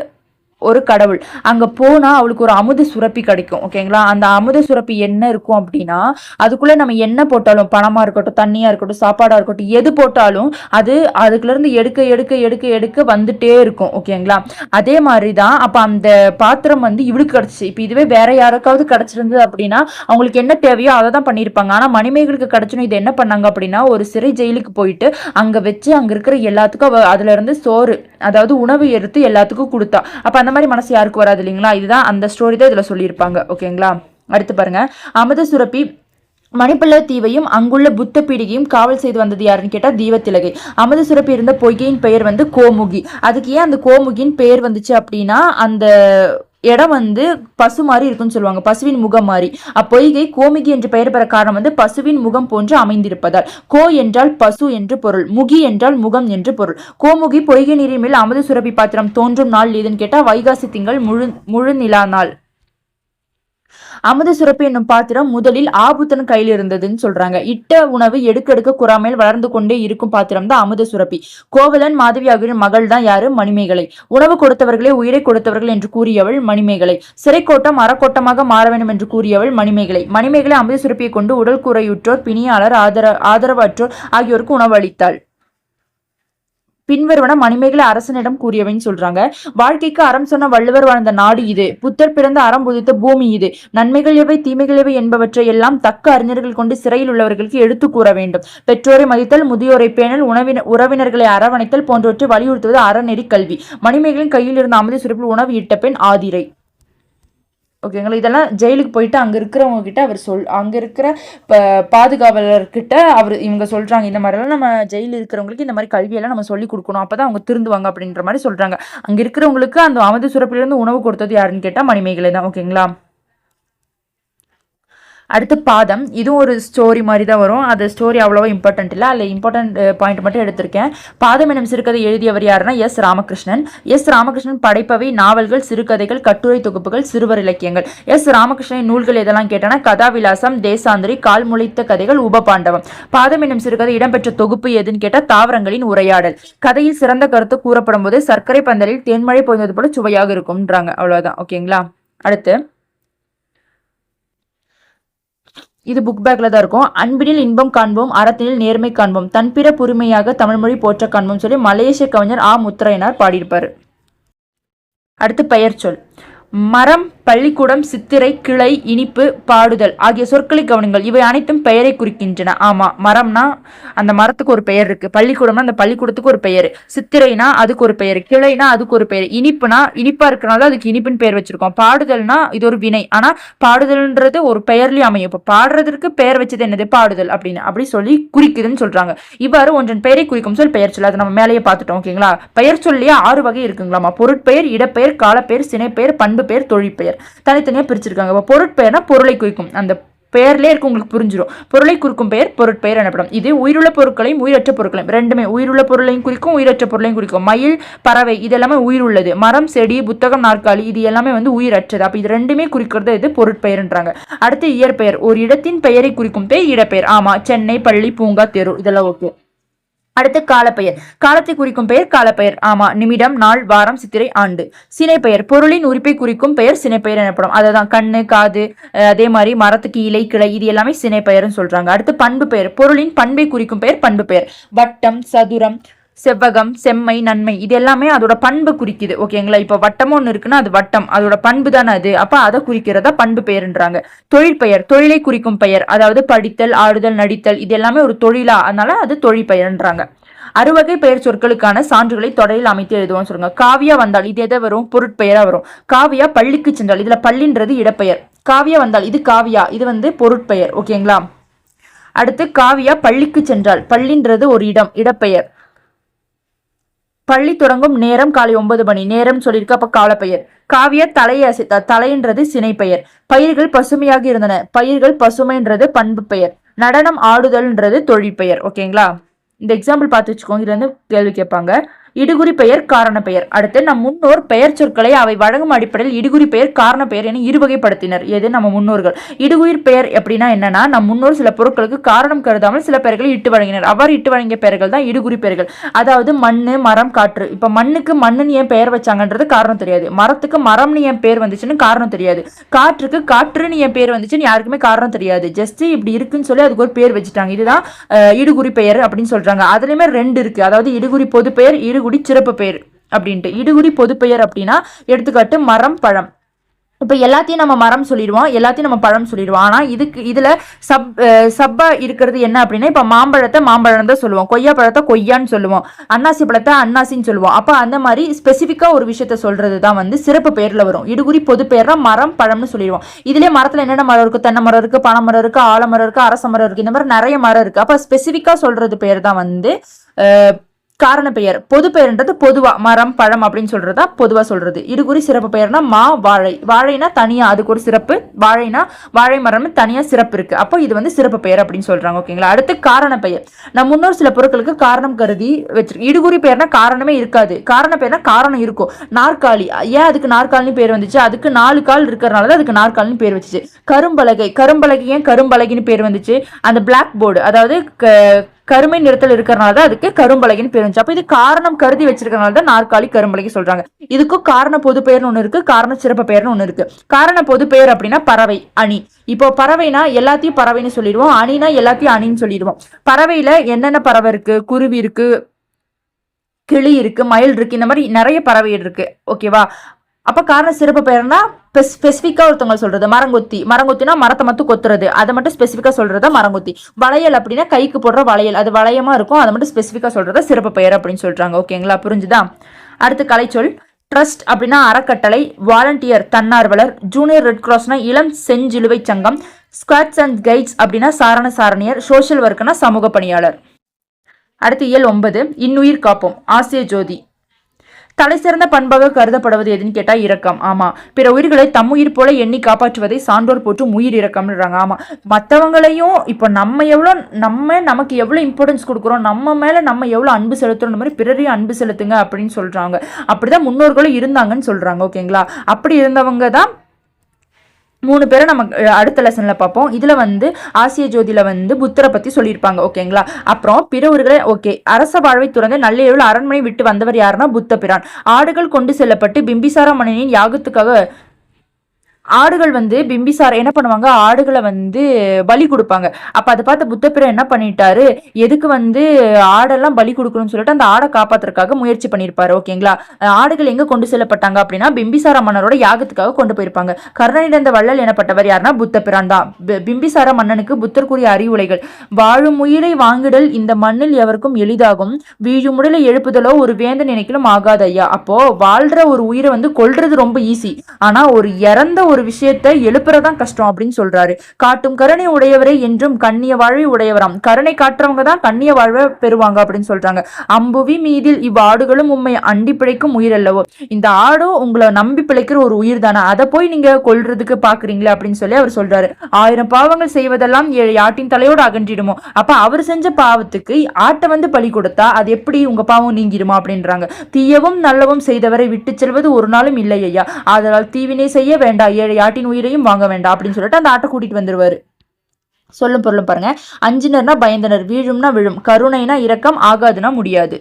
ஒரு கடவுள். அங்க போனா அவளுக்கு ஒரு அமுத சுரப்பி கிடைக்கும். ஓகேங்களா. அந்த அமுத சுரப்பி என்ன இருக்கும் அப்படின்னா, அதுக்குள்ள நம்ம என்ன போட்டாலும், பணமா இருக்கட்டும், தண்ணியா இருக்கட்டும், சாப்பாடா இருக்கட்டும், எது போட்டாலும் அது அதுக்குள்ள இருந்து எடுக்க எடுக்க எடுக்க எடுக்க வந்துட்டே இருக்கும். ஓகேங்களா. அதே மாதிரிதான் அப்ப அந்த பாத்திரம் இவளுக்கு கிடைச்சிச்சு. இப்ப இதுவே வேற யாருக்காவது கிடைச்சிருந்தது அப்படின்னா அவங்களுக்கு என்ன தேவையோ அதை தான் பண்ணியிருப்பாங்க. ஆனா மணிமேகலுக்கு கிடைச்சணும். இது என்ன பண்ணாங்க அப்படின்னா, ஒரு சிறை ஜெயிலுக்கு போயிட்டு அங்க வச்சு அங்க இருக்கிற எல்லாத்துக்கும் அதுல இருந்து சோறு, அதாவது உணவு எடுத்து எல்லாத்துக்கும் கொடுத்தா. அப்ப அந்த மாதிரி மனசு யாருக்கு வராது இல்லைங்களா. இதுதான் அந்த ஸ்டோரி தான் இதுல சொல்லியிருப்பாங்க. ஓகேங்களா. அடுத்து பாருங்க. அமுத சுரப்பி மணிப்பல்லவ தீவையும் அங்குள்ள புத்த பீடிகையும் காவல் செய்து வந்தது யாருன்னு கேட்டா தீவத்திலகை. அமுத சுரப்பி இருந்த பொய்கையின் பெயர் கோமுகி. அதுக்கு ஏன் அந்த கோமுகின் பெயர் வந்துச்சு அப்படின்னா, அந்த இடம் வந்து பசு மாதிரி இருக்குன்னு சொல்லுவாங்க, பசுவின் முகம் மாதிரி. அப்பொய்கை கோமுகி என்று பெயர் பெற காரணம் வந்து பசுவின் முகம் போன்று அமைந்திருப்பதால். கோ என்றால் பசு என்று பொருள், முகி என்றால் முகம் என்று பொருள். கோமுகி பொய்கை நீரின் மேல் அமுத சுரபி பாத்திரம் தோன்றும் நாள் எதுன்னு கேட்டா வைகாசி திங்கள் முழு நிலா நாள். அமுத சுரப்பி என்னும் பாத்திரம் முதலில் ஆபுத்தன் கையில் இருந்ததுன்னு சொல்றாங்க. இட்ட உணவு எடுக்க குறாமையில் வளர்ந்து கொண்டே இருக்கும் பாத்திரம் தான் அமுத சுரப்பி. கோவலன் மாதவி ஆகியோரின் மகள் தான் யாரு? மணிமேகலை. உணவு கொடுத்தவர்களே உயிரை கொடுத்தவர்கள் என்று கூறியவள் மணிமேகலை. சிறைக்கோட்டம் அறக்கோட்டமாக மாற வேண்டும் என்று கூறியவள் மணிமேகலை. மணிமேகலை அமுத சுரப்பியை கொண்டு உடல் கூரையுற்றோர், பிணியாளர், ஆதரவற்றோர் ஆகியோருக்கு உணவு அளித்தாள். பின்வருவன மணிமேகலை அரசனிடம் கூறியவைன்னு சொல்றாங்க. வாழ்க்கைக்கு அறம் சொன்ன வள்ளுவர் வாழ்ந்த நாடு இது. புத்தர் பிறந்த அறம் புதித்த பூமி இது. நன்மைகள் எவை தீமைகள் எவை என்பவற்றை எல்லாம் தக்க அறிஞர்கள் கொண்டு சிறையில் உள்ளவர்களுக்கு எடுத்து கூற வேண்டும். பெற்றோரை மதித்தல், முதியோரை பேணல், உறவினர்களை அரவணைத்தல் போன்றவற்றை வலியுறுத்துவது அறநெறி கல்வி. மணிமேகலின் கையில் இருந்த அமுத சுரப்பில் உணவு இட்ட பெண் ஆதிரை. ஓகேங்களா? இதெல்லாம் ஜெயிலுக்கு போயிட்டு அங்கே இருக்கிறவங்க கிட்ட அவர் அங்கே இருக்கிற பாதுகாவலர்கிட்ட இவங்க சொல்கிறாங்க, இந்த மாதிரிலாம் நம்ம ஜெயிலில் இருக்கிறவங்களுக்கு இந்த மாதிரி கல்வியெல்லாம் நம்ம சொல்லி கொடுக்கணும், அப்போ தான் அவங்க திருந்துவாங்க அப்படின்ற மாதிரி சொல்கிறாங்க. அங்கே இருக்கிறவங்களுக்கு அந்த அமுத சுரப்பிலிருந்து உணவு கொடுத்தது யாருன்னு கேட்டால் மணிமேகலை தான். ஓகேங்களா? அடுத்து பாதம். இதுவும் ஒரு ஸ்டோரி மாதிரி தான் வரும். அது ஸ்டோரி அவ்வளோவா இம்பார்ட்டன்ட் இல்லை, அதில் இம்பார்ட்டன்ட் பாயிண்ட் மட்டும் எடுத்திருக்கேன். பாதம் எனும் சிறுகதை எழுதியவர் யாருன்னா எஸ் ராமகிருஷ்ணன். எஸ் ராமகிருஷ்ணன் படைப்பவை நாவல்கள், சிறுகதைகள், கட்டுரை தொகுப்புகள், சிறுவர் இலக்கியங்கள். எஸ் ராமகிருஷ்ணன் நூல்கள் எதெல்லாம் கேட்டானா கதாவிலாசம், தேசாந்திரி, கால் முளைத்த கதைகள், உபபாண்டவம். பாதம் எனும் சிறுகதை இடம்பெற்ற தொகுப்பு எதுன்னு கேட்டால் தாவரங்களின் உரையாடல். கதையில் சிறந்த கருத்து கூறப்படும் போது சர்க்கரை பந்தலில் தேன்மழை பொய்ந்தது போல சுவையாக இருக்கும்ன்றாங்க. அவ்வளவுதான். ஓகேங்களா? அடுத்து இது புக் பேக்ல தான் இருக்கும். அன்பினில் இன்பம் காண்போம், அறத்தினில் நேர்மை காண்போம், தன்பிற புரிமையாக தமிழ்மொழி போற்ற காண்போம் சொல்லி மலேசிய கவிஞர் முத்துரையனார் பாடியிருப்பாரு. அடுத்து பெயர் சொல். மரம், பள்ளிக்கூடம், சித்திரை, கிளை, இனிப்பு, பாடுதல் ஆகிய சொற்களை கவனிங்கள். இவை அனைத்தும் பெயரை குறிக்கின்றன. ஆமா, மரம்னா அந்த மரத்துக்கு ஒரு பெயர் இருக்கு, பள்ளிக்கூடம்னா அந்த பள்ளிக்கூடத்துக்கு ஒரு பெயர், சித்திரைனா அதுக்கு ஒரு பெயர், கிளைனா அதுக்கு ஒரு பெயர், இனிப்புனா இனிப்பா இருக்கிறனால அதுக்கு இனிப்புன்னு பெயர் வச்சிருக்கோம். பாடுதல்னா இது ஒரு வினை, ஆனா பாடுதல்ன்றது ஒரு பெயர்லயும் அமையும். இப்ப பாடுறதுக்கு பெயர் வச்சது என்னது? பாடுதல் அப்படின்னு அப்படி சொல்லி குறிக்குதுன்னு சொல்றாங்க. இவ்வாறு ஒன்றன் பெயரை குறிக்கும் சொல் பெயர் சொல். அதை நம்ம மேலேயே பார்த்துட்டோம். ஓகேங்களா? பெயர் சொல்லியே 6 வகை இருக்குங்களாமா. பொருட்பெயர், இடப்பெயர், காலப்பெயர், சினைப்பெயர், பண்பு பெயர், தொழிற்பெயர் தனித்தனியா பிரிச்சிருக்காங்க. பொருட்பெயர்னா பொருளை குறிக்கும். அந்த பெயர்லேயே இருக்கு, உங்களுக்கு புரிஞ்சிடும். பொருளை குறிக்கும் பெயர் பொருட்பெயர் எனப்படும். இது உயிருள்ள பொருட்களையும் உயிரற்ற பொருட்களையும் ரெண்டுமே, உயிருள்ள பொருளையும் குறிக்கும், உயிரற்ற பொருளையும் குறிக்கும். மயில், பறவை இது எல்லாமே உயிர் உள்ளது. மரம், செடி, புத்தகம், நாற்காலி இது எல்லாமே வந்து உயிரற்றது. அப்ப இது ரெண்டுமே குறிக்கிறது இது பொருட்பெயர்ன்றாங்க. அடுத்து இயற்பெயர். ஒரு இடத்தின் பெயரை குறிக்கும் பெயர் இடப்பெயர். ஆமா, சென்னை, பள்ளி, பூங்கா, தெரு இதெல்லாம் ஓகே. அடுத்து காலப்பெயர். காலத்தை குறிக்கும் பெயர் காலப்பெயர். ஆமா, நிமிடம், நாள், வாரம், சித்திரை, ஆண்டு. சினைப்பெயர். பொருளின் உரிப்பை குறிக்கும் பெயர் சினைப்பெயர் எனப்படும். அதான் கண்ணு, காது, அதே மாதிரி மரத்துக்கு இலை, கிளை இது எல்லாமே சினைப்பெயர்னு சொல்றாங்க. அடுத்து பண்பு பெயர். பொருளின் பண்பை குறிக்கும் பெயர் பண்பு பெயர். வட்டம், சதுரம், செவ்வகம், செம்மை, நன்மை இது எல்லாமே அதோட பண்பு குறிக்குது. ஓகேங்களா? இப்ப வட்டமும் ஒண்ணு இருக்குன்னா அது வட்டம், அதோட பண்பு தானே அது. அப்ப அதை குறிக்கிறதா பண்பு பெயர்ன்றாங்க. தொழிற்பெயர். தொழிலை குறிக்கும் பெயர், அதாவது படித்தல், ஆடுதல், நடித்தல் இது எல்லாமே ஒரு தொழிலா, அதனால அது தொழிற்பெயர்ன்றாங்க. அறுவகை பெயர் சொற்களுக்கான சான்றுகளை தொடரில் அமைத்து எழுதுவோம் சொல்லுங்க. காவியா வந்தால் இது எதை வரும்? பொருட்பெயரா வரும். காவியா பள்ளிக்கு சென்றால் இதுல பள்ளின்றது இடப்பெயர். காவியா வந்தால் இது காவியா, இது வந்து பொருட்பெயர். ஓகேங்களா? அடுத்து காவியா பள்ளிக்கு சென்றால், பள்ளின்றது ஒரு இடம், இடப்பெயர். பள்ளி தொடங்கும் நேரம் காலை 9 மணி நேரம் சொல்லியிருக்கு, அப்ப காலப்பெயர். காவியா தலையை அசைத்தார், தலைன்றது சினைப்பெயர். பயிர்கள் பசுமையாக இருந்தன, பயிர்கள் பசுமைன்றது பண்பு பெயர். நடனம் ஆடுதல்ன்றது தொழிற்பெயர். ஓகேங்களா? இந்த எக்ஸாம்பிள் பார்த்து வச்சுக்கோங்க, இதுல இருந்து கேள்வி கேட்பாங்க. இடுகுறி பெயர், காரண பெயர். அடுத்து நம் முன்னோர் பெயர் சொற்களை அவை வழங்கும் அடிப்படையில் இடுகுறி பெயர், காரண பெயர் என இருவகைப்படுத்தினர். எது? நம்ம முன்னோர்கள். இடுகுயிர் பெயர் எப்படின்னா என்னன்னா, நம் முன்னோர் சில பொருட்களுக்கு காரணம் கருதாமல் சில பெயர்களை இட்டு வழங்கினர். அவ்வாறு இட்டு வழங்கிய பெயர்கள் தான் இடுகுறி பெயர்கள். அதாவது மண்ணு, மரம், காற்று. இப்ப மண்ணுக்கு மண்ணுன்னு ஏன் பெயர் வச்சாங்கன்றது காரணம் தெரியாது. மரத்துக்கு மரம்னு ஏன் பேர் வந்துச்சுன்னு காரணம் தெரியாது. காற்றுக்கு காற்றுன்னு ஏன் பேர் வந்துச்சுன்னு யாருக்குமே காரணம் தெரியாது. ஜஸ்ட் இப்படி இருக்குன்னு சொல்லி அதுக்கு ஒரு பேர் வச்சுட்டாங்க. இதுதான் இடுகுறி பெயர் அப்படின்னு சொல்றாங்க. அதுலயுமே 2 இருக்கு. அதாவது இடுகுறி பொது பெயர், இடுகுடி சிறப்பு பெயர் அப்படின்ட்டு. இடுகுடி பொது பெயர் அப்படின்னா எடுத்துக்காட்டு மரம், பழம். இப்ப எல்லாத்தையும் நம்ம மரம் சொல்லிடுவோம், எல்லாத்தையும் நம்ம பழம் சொல்லிடுவோம். ஆனா இதுல சப்பா இருக்கிறது என்ன அப்படின்னா, இப்ப மாம்பழத்தை மாம்பழம் தான் சொல்லுவோம், கொய்யா பழத்தை கொய்யான்னு சொல்லுவோம், அன்னாசி பழத்தை அன்னாசின்னு சொல்லுவோம். அப்ப அந்த மாதிரி ஸ்பெசிபிக்கா ஒரு விஷயத்த சொல்றதுதான் வந்து சிறப்பு பெயர்ல வரும். இடுகுறி பொது பெயர்னா மரம், பழம்னு சொல்லிடுவோம். இதுலயே மரத்துல என்னென்ன மரம் இருக்கு? தென்னை மரம் இருக்கு, பனை மரம் இருக்கு, ஆலமரம் இருக்கு, அரச மரம் இருக்கு, இந்த மாதிரி நிறைய மரம் இருக்கு. அப்ப ஸ்பெசிபிக்கா சொல்றது பெயர் தான் வந்து காரண பெயர். பொது பெயர்ன்றது பொதுவா மரம் பழம் அப்படின்னு சொல்றதா பொதுவா சொல்றது. இருகுறி சிறப்பு பெயர்னா மா வாழை. வாழைனா தனியா அதுக்கு ஒரு சிறப்பு, வாழைனா வாழை மரம் தனியா சிறப்பு இருக்கு. அப்போ இது வந்து சிறப்பு பெயர் அப்படின்னு சொல்றாங்க. ஓகேங்களா. அடுத்து காரண பெயர். நம் முன்னோர் சில பொருட்களுக்கு காரணம் கருதி வச்சிருக்கு. இடுகுறி பெயர்னா காரணமே இருக்காது, காரண பெயர்னா காரணம் இருக்கும். நாற்காலி, ஏன் அதுக்கு நாற்காலின்னு பேர் வந்துச்சு? அதுக்கு 4 கால் இருக்கிறனால அதுக்கு நாற்காலின்னு பேர் வச்சுச்சு. கரும்பலகை, கரும்பலகை ஏன் கரும்பலகைன்னு பேர் வந்துச்சு? அந்த பிளாக் போர்டு, அதாவது கருமை நிறத்தில் இருக்கிறனால தான் அதுக்கு கரும்பலகைன்னு பேர் வந்துச்சு. அப்ப இது காரணம் கருதி வச்சிருக்கிறனால தான் நாற்காலி கரும்பலகை சொல்றாங்க. இதுக்கும் காரண பொது பெயர்னு ஒண்ணு இருக்கு, காரண சிறப்பு பெயர்னு ஒண்ணு இருக்கு. காரண பொது பெயர் அப்படின்னா பறவை, அணி. இப்போ பறவைனா எல்லாத்தையும் பறவைன்னு சொல்லிடுவோம், அணினா எல்லாத்தையும் அணின்னு சொல்லிடுவோம். பறவையில என்னென்ன பறவை இருக்கு? குருவி இருக்கு, கிளி இருக்கு, மயில் இருக்கு, இந்த மாதிரி நிறைய பறவை இருக்கு. ஓகேவா. அப்ப காரண சிறப்பு பெயர்னா ஸ்பெசிபிக்கா ஒருத்தவங்க சொல்றது. மரங்கொத்தி, மரங்கொத்தினா மரத்தை மட்டும் கொத்துறது, அதை மட்டும் ஸ்பெசிபிக்கா சொல்றத மரங்கொத்தி. வளையல் அப்படின்னா கைக்கு போடுற வளையல், அது வளையமா இருக்கும், அதை மட்டும் ஸ்பெசிபிக்கா சொல்றத சிறப்பு பெயர் அப்படின்னு சொல்றாங்க. ஓகேங்களா, புரிஞ்சுதா? அடுத்து கலைச்சொல். ட்ரஸ்ட் அப்படின்னா அறக்கட்டளை, வாலண்டியர் தன்னார்வலர், ஜூனியர் ரெட் கிராஸ்னா இளம் செஞ்சிலுவை சங்கம், ஸ்குவாட்ஸ் அண்ட் கைட்ஸ் அப்படின்னா சாரண சாரணியர், சோஷியல் ஒர்க்னா சமூக பணியாளர். அடுத்து இயல் 9 இன்னுயிர் காப்போம். ஆசிய ஜோதி. தலை சிறந்த பண்பாக கருதப்படுவது எதுன்னு கேட்டா இரக்கம். ஆமா, பிற உயிர்களை தம்முயிர் போல எண்ணி காப்பாற்றுவதை சான்றோர் போற்றும் உயிர் இரக்கம்ன்றாங்க. ஆமா, மற்றவங்களையும் இப்போ நமக்கு எவ்வளவு இம்பார்ட்டன்ஸ் கொடுக்குறோம், நம்ம மேல நம்ம எவ்வளவு அன்பு செலுத்துறோம், மாதிரி பிறரையும் அன்பு செலுத்துங்க அப்படின்னு சொல்றாங்க. அப்படிதான் முன்னோர்களும் இருந்தாங்கன்னு சொல்றாங்க. ஓகேங்களா. அப்படி இருந்தவங்க தான் 3 பேரை நம்ம அடுத்த லெசன்ல பார்ப்போம். இதுல வந்து ஆசிய ஜோதியில வந்து புத்தரை பத்தி சொல்லியிருப்பாங்க. ஓகேங்களா. அப்புறம் பிற ஊர்களை ஓகே அரச வாழ்வை துறந்து நல்ல அரண்மனை விட்டு வந்தவர் யாருன்னா புத்த பிரான். ஆடுகள் கொண்டு செல்லப்பட்டு பிம்பிசார மன்னனின் யாகத்துக்காக ஆடுகள் வந்து பிம்பிசார் என்ன பண்ணுவாங்க, ஆடுகளை வந்து பலி கொடுப்பாங்க. அப்ப அதை பார்த்து புத்தபிரான் என்ன பண்ணிட்டாரு, எதுக்கு வந்து ஆடெல்லாம் பலி கொடுக்கணும்னு சொல்லிட்டு அந்த ஆடை காப்பாத்துறதுக்காக முயற்சி பண்ணியிருப்பாரு. ஓகேங்களா. ஆடுகள் எங்க கொண்டு செல்லப்பட்டாங்க அப்படின்னா பிம்பிசார மன்னரோட யாகத்துக்காக கொண்டு போயிருப்பாங்க. கர்ணனிடந்த வள்ளல் எனப்பட்டவர் யாருன்னா புத்தபிரான் தான். பிம்பிசார மன்னனுக்கு புத்தர் கூறிய அறிவுரைகள். வாழும் உயிரை வாங்கிடல் இந்த மண்ணில் எவருக்கும் எளிதாகும், வீழும் உடலை எழுப்புதலோ ஒரு வேந்த நினைக்கலும் ஆகாது ஐயா. அப்போ வாழ்ற ஒரு உயிரை வந்து கொல்றது ரொம்ப ஈஸி, ஆனா ஒரு இறந்த ஒரு விஷயத்தை எழுப்புறதான் கஷ்டம் அப்படின்னு சொல்றாரு. காட்டும் கருணை உடையவரை என்றும் கண்ணிய வாழ்வை உடையவராம். கருணை காட்டுறவங்க தான் கண்ணிய வாழ்வை பெறுவாங்க அப்படின்னு சொல்றாங்க. அம்புவி மீதில் இவ்வாடுகளும் உண்மை அண்டி பிழைக்கும் உயிர் அல்லவோ. இந்த ஆடும் உங்களை நம்பி பிழைக்கிற ஒரு உயிர் தானே, அதை போய் நீங்க கொல்றதுக்கு பாக்குறீங்களே அப்படின்னு சொல்லி அவர் சொல்றாரு. 1000 பாவங்கள் செய்வதெல்லாம் 7 ஆட்டின் தலையோடு அகன்றிடுமோ. அப்ப அவர் செஞ்ச பாவத்துக்கு ஆட்டை வந்து பலி கொடுத்தா அது எப்படி உங்க பாவம் நீங்கிடுமா அப்படின்றாங்க. தீயவும் நல்லவும் செய்தவரை விட்டு செல்வது ஒரு நாளும் இல்லை ஐயா, அதனால் தீவினை செய்ய வேண்டாம், 7 ஆட்டின் உயிரையும் வாங்க வேண்டாம் அப்படின்னு சொல்லிட்டு அந்த ஆட்டை கூட்டிட்டு வந்துருவாரு. சொல்லும் பொருளும் பாருங்க. அஞ்சினர்னா பயந்தனர், வீழும்னா விழும், கருணைனா இரக்கம், ஆகாதுன்னா முடியாது.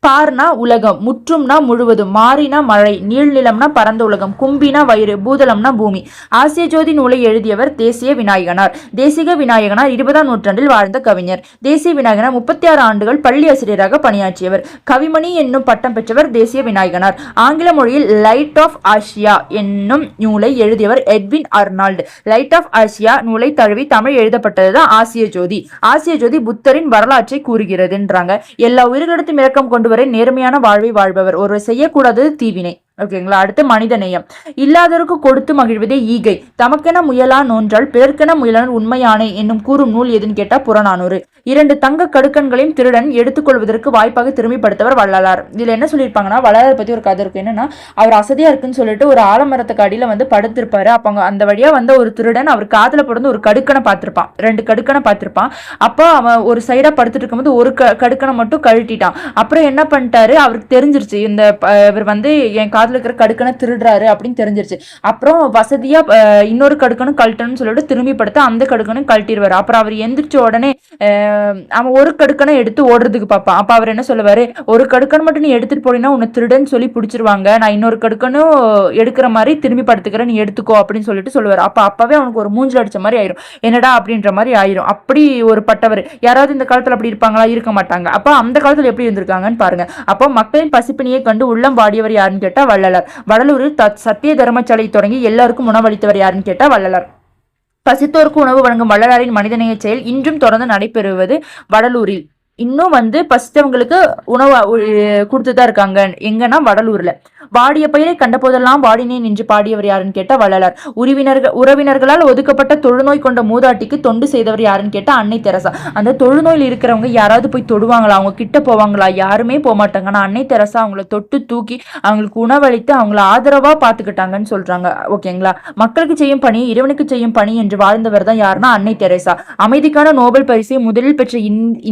பார்னா உலகம், முற்றும்னா முழுவதும், மாறினா மழை, நீள்நிலம்னா பரந்த உலகம், கும்பினா வயிறு, பூதளம்னா பூமி. ஆசிய ஜோதி நூலை எழுதியவர் தேசிய விநாயகனார். தேசிக விநாயகனார் 20ஆம் நூற்றாண்டில் வாழ்ந்த கவிஞர். தேசிய விநாயகனார் 36 ஆண்டுகள் பள்ளி ஆசிரியராக பணியாற்றியவர். கவிமணி என்னும் பட்டம் பெற்றவர் தேசிய விநாயகனார். ஆங்கில மொழியில் லைட் ஆஃப் ஆசியா என்னும் நூலை எழுதியவர் Edwin Arnold. Light of Asia நூலை தழுவி தமிழ் எழுதப்பட்டதுதான் ஆசிய ஜோதி. ஆசிய ஜோதி புத்தரின் வரலாற்றை கூறுகிறதுன்றாங்க. எல்லா உயிர்களிடத்தும் இரக்கம் கொண்டு வரை நேர்மையான வாழ்வை வாழ்பவர், ஒருவர் செய்யக்கூடாதது தீவினை. ஓகேங்களா. அடுத்து மனித நேயம். இல்லாதவருக்கு கொடுத்து மகிழ்வதே ஈகை, தமக்கென முயலா நோன்றால் பிறர்க்கென முயலான் உண்மையானே என்னும் கூறும் நூல் எதுன்னு கேட்டா புறநானூறு. 2 தங்க கடுக்கன்களையும் திருடன் எடுத்துக்கொள்வதற்கு வாய்ப்பாக திரும்பிப்படுத்தவர் வள்ளலார். இதுல என்ன சொல்லியிருப்பாங்கன்னா, வள்ளலார் பத்தி ஒரு கதை இருக்கு. என்னன்னா, அவர் அசதியா இருக்குன்னு சொல்லிட்டு ஒரு ஆலமரத்துக்கு அடியில வந்து படுத்திருப்பாரு. அப்ப அந்த வழியா வந்த ஒரு திருடன் அவர் காதுல பிறந்து ஒரு கடுக்கனை பார்த்திருப்பான், 2 கடுக்கனை பார்த்திருப்பான். அப்போ அவன் ஒரு சைடா படுத்துட்டு இருக்கும்போது ஒரு கடுக்கனை மட்டும் கழட்டிட்டான். அப்புறம் என்ன பண்ணிட்டாரு, அவருக்கு தெரிஞ்சிருச்சு இந்த இவர் வந்து என் காதுல இருக்கிற கடுக்கனை திருடுறாரு அப்படின்னு தெரிஞ்சிருச்சு. அப்புறம் வசதியா இன்னொரு கடுக்கனும் கழட்டணும்னு சொல்லிட்டு திரும்பி படுத்த அந்த கடுக்கனும் கழட்டிடுவாரு. அப்புறம் அவர் எந்திரிச்ச உடனே அவன் ஒரு கடுக்கனை எடுத்து ஓடுறதுக்கு பார்ப்பான். அப்ப அவர் என்ன சொல்லுவாரு, ஒரு கடுக்கன் மட்டும் நீ எடுத்துட்டு போனீங்கன்னா உன்னை திருடன்னு சொல்லி பிடிச்சிருவாங்க, நான் இன்னொரு கடுக்கனும் எடுக்கிற மாதிரி திரும்பி படுத்துக்கிறேன், நீ எடுத்துக்கோ அப்படின்னு சொல்லிட்டு சொல்லுவாரு. அப்பவே அவனுக்கு ஒரு மூஞ்சில் அடிச்ச மாதிரி ஆயிரும், என்னடா அப்படின்ற மாதிரி ஆயிரும். அப்படி ஒரு பட்டவர். யாராவது இந்த காலத்துல அப்படி இருப்பாங்களா? இருக்க மாட்டாங்க. அப்ப அந்த காலத்துல எப்படி இருந்திருக்காங்கன்னு பாருங்க. அப்போ மக்களின் பசிப்பினியை கண்டு உள்ளம் வாடியவர் யாருன்னு கேட்டா வள்ளலார். வடலூரில் சத்திய தர்மசாலை தொடங்கி எல்லாருக்கும் உணவளித்தவர் யாருன்னு கேட்டா வள்ளலார். பசித்தோருக்கு உணவு வழங்கும் வள்ளலாரின் மனிதநேய செயல் இன்றும் தொடர்ந்து நடைபெறுவது வடலூரில். இன்னும் வந்து பசித்தவங்களுக்கு உணவு கொடுத்துதான் இருக்காங்க. எங்கன்னா வடலூர்ல. வாடிய பயிரை கண்ட போதெல்லாம் வாடினேன் என்று பாடியவர் யாருன்னு கேட்டா வள்ளலார். உறவினர்களால் ஒதுக்கப்பட்ட தொழுநோய் கொண்ட மூதாட்டிக்கு தொண்டு செய்தவர் யாருன்னு கேட்டா அன்னை தெரசா. அந்த தொழுநோயில் இருக்கிறவங்க யாராவது போய் தொடுவாங்களா, அவங்க கிட்ட போவாங்களா? யாருமே போக மாட்டாங்க. ஆனா அன்னை தெரசா அவங்கள தொட்டு தூக்கி அவங்களுக்கு உணவளித்து அவங்கள ஆதரவா பாத்துக்கிட்டாங்கன்னு சொல்றாங்க. ஓகேங்களா. மக்களுக்கு செய்யும் பணி இறைவனுக்கு செய்யும் பணி என்று வாழ்ந்தவர் தான் யாருன்னா அன்னை தெரசா. அமைதிக்கான நோபல் பரிசை முதலில் பெற்ற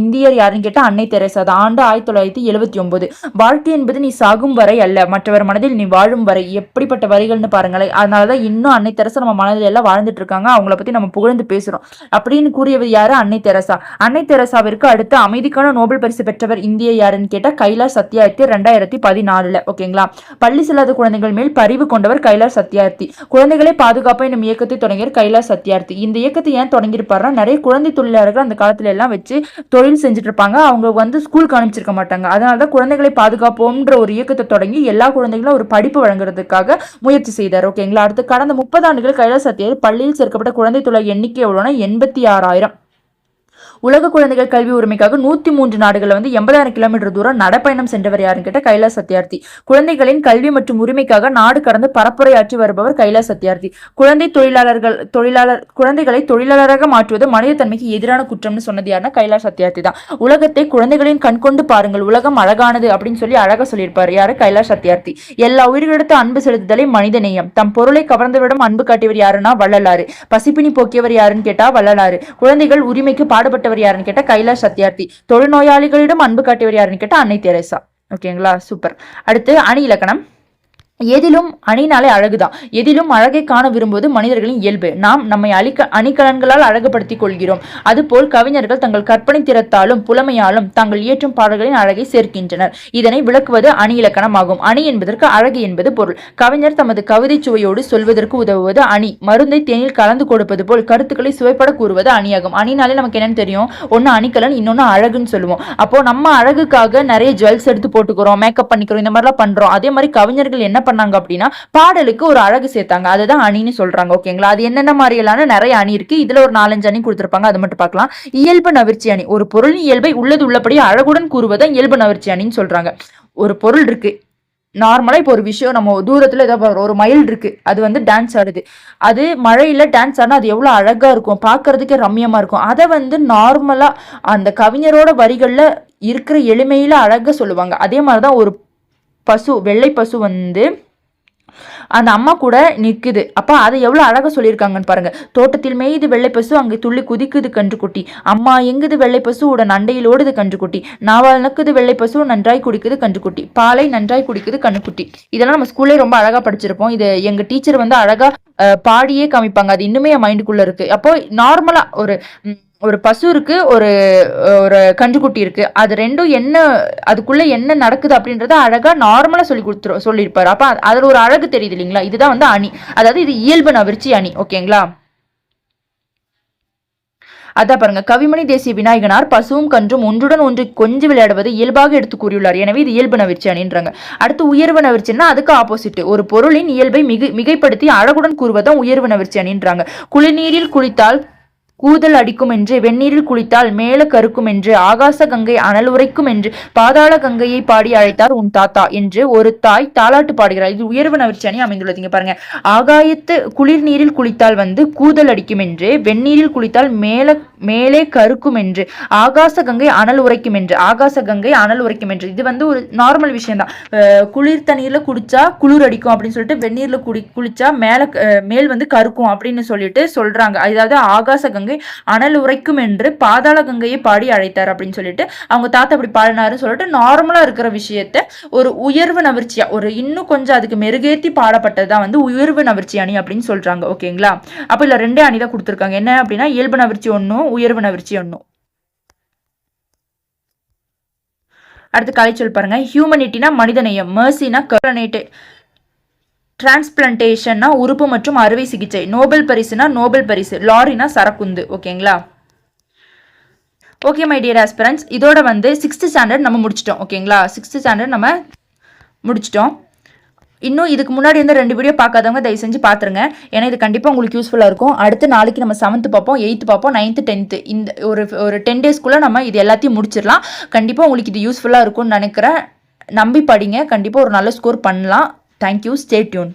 இந்தியர் யாருன்னு கேட்டா அன்னை தெரசா. அது ஆண்டு 1979. வாழ்க்கை என்பது நீ சாகும் வரை அல்ல, மற்றவர் மனதில் நீ வாழும் வரை. எப்படிப்பட்ட வரிகள்னு பாருங்களேன். அதனாலதான் இன்னும் அன்னை தெரசா நம்ம மனதில் எல்லாம் வாழ்ந்துட்டு இருக்காங்க. அவங்கள பத்தி நம்ம புகழ்ந்து பேசுறோம் அப்படின்னு கூறியவர் யாரு? அன்னை தெரசா. அன்னை தெரசாவிற்கு அடுத்து அமைதிக்கான நோபல் பரிசு பெற்றவர் இந்திய யாருன்னு கேட்டா கைலாஷ் சத்யார்த்தி 2014. ஓகேங்களா. பள்ளி செல்லாத குழந்தைகள் மேல் பரிவு கொண்டவர் கைலாஷ் சத்யார்த்தி. குழந்தைகளை பாதுகாப்பு என்னும் இயக்கத்தை தொடங்கியவர் கைலாஷ் சத்யார்த்தி. இந்த இயக்கத்தை ஏன் தொடங்கியிருப்பாருன்னா, நிறைய குழந்தை தொழிலாளர்கள் அந்த காலத்துல எல்லாம் வச்சு தொழில் செஞ்சுட்டு இருப்பாங்க. அவங்க ஸ்கூலுக்கு அனுப்பிச்சிருக்க மாட்டாங்க. அதனாலதான் குழந்தைகளை பாதுகாப்போம்ன்ற ஒரு இயக்கத்தை தொடங்கி எல்லா குழந்தைகளும் ஒரு படிப்பு வழங்குறதுக்காக முயற்சி செய்தார். ஓகேங்களா. அடுத்து கடந்த 30 ஆண்டுகள் கைலாஷ் சத்யார்த்தி பள்ளியில் சேர்க்கப்பட்ட குழந்தை தொழில் எண்ணிக்கை எவ்வளவுனா 86,000. உலக குழந்தைகள் கல்வி உரிமைக்காக 103 நாடுகளை 80,000 கிலோமீட்டர் தூரம் நடைப்பயணம் சென்றவர் யாருன்னு கேட்ட கைலாஷ் சத்யார்த்தி. குழந்தைகளின் கல்வி மற்றும் உரிமைக்காக நாடு கடந்து பரப்புரையாற்றி வருபவர் கைலாஷ் சத்யார்த்தி. குழந்தைகளை தொழிலாளராக மாற்றுவது மனித தன்மைக்கு எதிரான குற்றம்னு சொன்னது யாருன்னா கைலாஷ் சத்யார்த்தி தான். உலகத்தை குழந்தைகளின் கண் கொண்டு பாருங்கள், உலகம் அழகானது அப்படின்னு சொல்லி அழகா சொல்லியிருப்பாரு யாரு? கைலாஷ் சத்யார்த்தி. எல்லா உயிரிழத்து அன்பு செலுத்துதலை மனித நேயம். தம் பொருளை கவர்ந்தவிடம் அன்பு காட்டியவர் யாருன்னா வள்ளலாறு. பசிப்பினி போக்கியவர் யாருன்னு கேட்டா வள்ளலாறு. குழந்தைகள் உரிமைக்கு பாடுபட்ட யாருன்னு கேட்டா கைலாஷ் சத்யார்த்தி. தொழுநோயாளிகளிடம் அன்பு காட்டியவர் யாருன்னு கேட்டா அன்னை தெரசா. ஓகேங்களா. சூப்பர். அடுத்து அணி இலக்கணம். எதிலும் அணினாலே அழகுதான். எதிலும் அழகை காண விரும்புவது மனிதர்களின் இயல்பு. நாம் நம்மை அணிகலன்களால் அழகுபடுத்திக் கொள்கிறோம். அதுபோல் கவிஞர்கள் தங்கள் கற்பனை திறத்தாலும் புலமையாலும் தாங்கள் இயற்றும் பாடல்களின் அழகை சேர்க்கின்றனர். இதனை விளக்குவது அணி இலக்கணம் ஆகும். அணி என்பதற்கு அழகு என்பது பொருள். கவிஞர் தமது கவிதை சுவையோடு சொல்வதற்கு உதவுவது அணி. மருந்தை தேனில் கலந்து கொடுப்பது போல் கருத்துக்களை சுவைப்பட கூறுவது அணியாகும். அணினாலே நமக்கு என்னன்னு தெரியும்? ஒன்னு அணிகலன், இன்னொன்னு அழகுன்னு சொல்லுவோம். அப்போ நம்ம அழகுக்காக நிறைய ஜுவல்ஸ் எடுத்து போட்டுக்கிறோம், மேக்கப் பண்ணிக்கிறோம், இந்த மாதிரிலாம் பண்றோம். அதே மாதிரி கவிஞர்கள் என்ன பண்ணாங்க அப்படின்னா பாடலுக்கு ஒரு அழகு சேர்த்தாங்க. அதுதான் அணின்னு சொல்றாங்க. ஓகேங்களா. அது என்னென்ன மாதிரியான நிறைய அணி இருக்கு. இதுல ஒரு 4-5 அணி கொடுத்திருப்பாங்க. அது மட்டும் பார்க்கலாம். இயல்பு நவிர்ச்சி அணி. ஒரு பொருளின் இயல்பை உள்ளது உள்ளபடி அழகுடன் கூறுவதை இயல்பு நவிர்ச்சி அணின்னு சொல்றாங்க. ஒரு பொருள் இருக்கு, நார்மலா இப்போ ஒரு விஷயம் நம்ம தூரத்துல ஏதாவது ஒரு மயில் இருக்கு, அது டான்ஸ் ஆடுது. அது மழையில டான்ஸ் ஆனா அது எவ்வளவு அழகா இருக்கும், பாக்குறதுக்கே ரம்யமா இருக்கும். அதை நார்மலா அந்த கவிஞரோட வரிகள்ல இருக்கிற எளிமையில அழகா சொல்லுவாங்க. அதே மாதிரிதான் ஒரு பசு, வெள்ளை பசு அந்த அம்மா கூட நிக்குது. அப்ப அதை எவ்வளவு அழகா சொல்லியிருக்காங்கன்னு பாருங்க. தோட்டத்தில் மேய்து வெள்ளை பசு, அங்கே துள்ளி குதிக்குது கன்றுக்குட்டி. அம்மா எங்குது வெள்ளை பசு, உடன் அண்டையில் ஓடுது கன்றுக்குட்டி. நாவால் நக்குது வெள்ளை பசு, நன்றாய் குடிக்குது கன்றுக்குட்டி. பாலை நன்றாய் குடிக்குது கன்றுக்குட்டி. இதெல்லாம் நம்ம ஸ்கூல்லே ரொம்ப அழகா படிச்சிருப்போம். இது எங்க டீச்சர் அழகா பாடியே காமிப்பாங்க. அது இன்னுமே என் மைண்டுக்குள்ள இருக்கு. அப்போ நார்மலா ஒரு பசு இருக்கு, ஒரு ஒரு கன்றுக்குட்டி இருக்கு. அது ரெண்டும் என்ன, அதுக்குள்ள என்ன நடக்குது அப்படின்றத அழகா நார்மலா சொல்லியிருப்பாரு. அப்ப அதுல ஒரு அழகு தெரியுது இல்லைங்களா? இதுதான் அணி. அதாவது இது இயல்பு நவிர்ச்சி அணி. ஓகேங்களா. அதான் பாருங்க. கவிமணி தேசிய விநாயகனார் பசுவும் கன்றும் ஒன்றுடன் ஒன்று கொஞ்சி விளையாடுவது இயல்பாக எடுத்து கூறியுள்ளார். எனவே இது இயல்பு நவிர்ச்சி அணின்றாங்க. அடுத்து உயர்வு நவிர்ச்சின்னா அதுக்கு ஆப்போசிட். ஒரு பொருளின் இயல்பை மிகைப்படுத்தி அழகுடன் கூறுவதுதான் உயர்வு நவிர்ச்சி அணின்றாங்க. குளிர்நீரில் குளித்தால் கூதல் அடிக்கும் என்று, வெந்நீரில் குளித்தால் மேல கருக்கும் என்று, ஆகாச கங்கை அனல் உரைக்கும் என்று, பாதாள கங்கையை பாடி அழைத்தார் உன் தாத்தா என்று ஒரு தாய் தாலாட்டு பாடுகிறார். இது உயர்வு நவிர்ச்சி அணி அமைந்துள்ளது. பாருங்க. ஆகாயத்து குளிர் நீரில் குளித்தால் கூதல் அடிக்கும் என்று, வெந்நீரில் குளித்தால் மேலே கருக்கும் என்று, ஆகாச கங்கை அனல் உரைக்கும் என்று, ஆகாச கங்கை அனல் உரைக்கும் என்று. இது ஒரு நார்மல் விஷயம் தான். குளிர் தண்ணீர்ல குடிச்சா குளிர் அடிக்கும் அப்படின்னு சொல்லிட்டு, வெந்நீர்ல குளிச்சா மேல் கருக்கும் அப்படின்னு சொல்லிட்டு சொல்றாங்க. அதாவது ஆகாச கங்கை அனல் உரைக்கும் என்று பாதாள கங்கையை பாடி அழைத்தார் அப்படின்னு சொல்லிட்டு அவங்க தாத்தா அப்படி பாடினாருன்னு சொல்லிட்டு நார்மலா இருக்கிற விஷயத்த ஒரு உயர்வு நவிர்ச்சியா, ஒரு இன்னும் கொஞ்சம் அதுக்கு மெருகேத்தி பாடப்பட்டதுதான் உயர்வு நவிர்ச்சி அணி அப்படின்னு சொல்றாங்க. ஓகேங்களா. அப்ப இல்ல 2 அணி தான் கொடுத்திருக்காங்க. என்ன அப்படின்னா இயல்பு நவிர்ச்சி 1, உயர்வு நவிர்ச்சி 1. அடுத்து கலைச்சொல் பாருங்க. ஹியூமனிட்டினா மனிதநேயம், மெர்சினா கருணை, டிரான்ஸ்பிளான்டேஷன்னா உறுப்பு மற்றும் அறுவை சிகிச்சை, நோபல் பரிசுனா நோபல் பரிசு, லாரினா சரக்குந்து. ஓகேங்களா. ஓகே மை டியர் ஆஸ்பிரண்ட்ஸ், இதோட 6th ஸ்டாண்டர்ட் நம்ம முடிச்சிட்டோம். ஓகேங்களா. 6th ஸ்டாண்டர்ட் நம்ம முடிச்சிட்டோம். இன்னும் இதுக்கு முன்னாடி 2 வீடியோ பார்க்காதவங்க தயவு செஞ்சு பார்த்துருங்க. ஏன்னா இது கண்டிப்பாக உங்களுக்கு யூஸ்ஃபுல்லாக இருக்கும். அடுத்து நாளைக்கு நம்ம 7th பார்ப்போம், 8th பார்ப்போம், 9th 10th. இந்த ஒரு 10 டேஸ்க்குள்ளே நம்ம இது எல்லாத்தையும் முடிச்சிடலாம். கண்டிப்பாக உங்களுக்கு இது யூஸ்ஃபுல்லாக இருக்கும்னு நினைக்கிறேன். நம்பி படிங்க. கண்டிப்பாக ஒரு நல்ல ஸ்கோர் பண்ணலாம். Thank you, stay tune.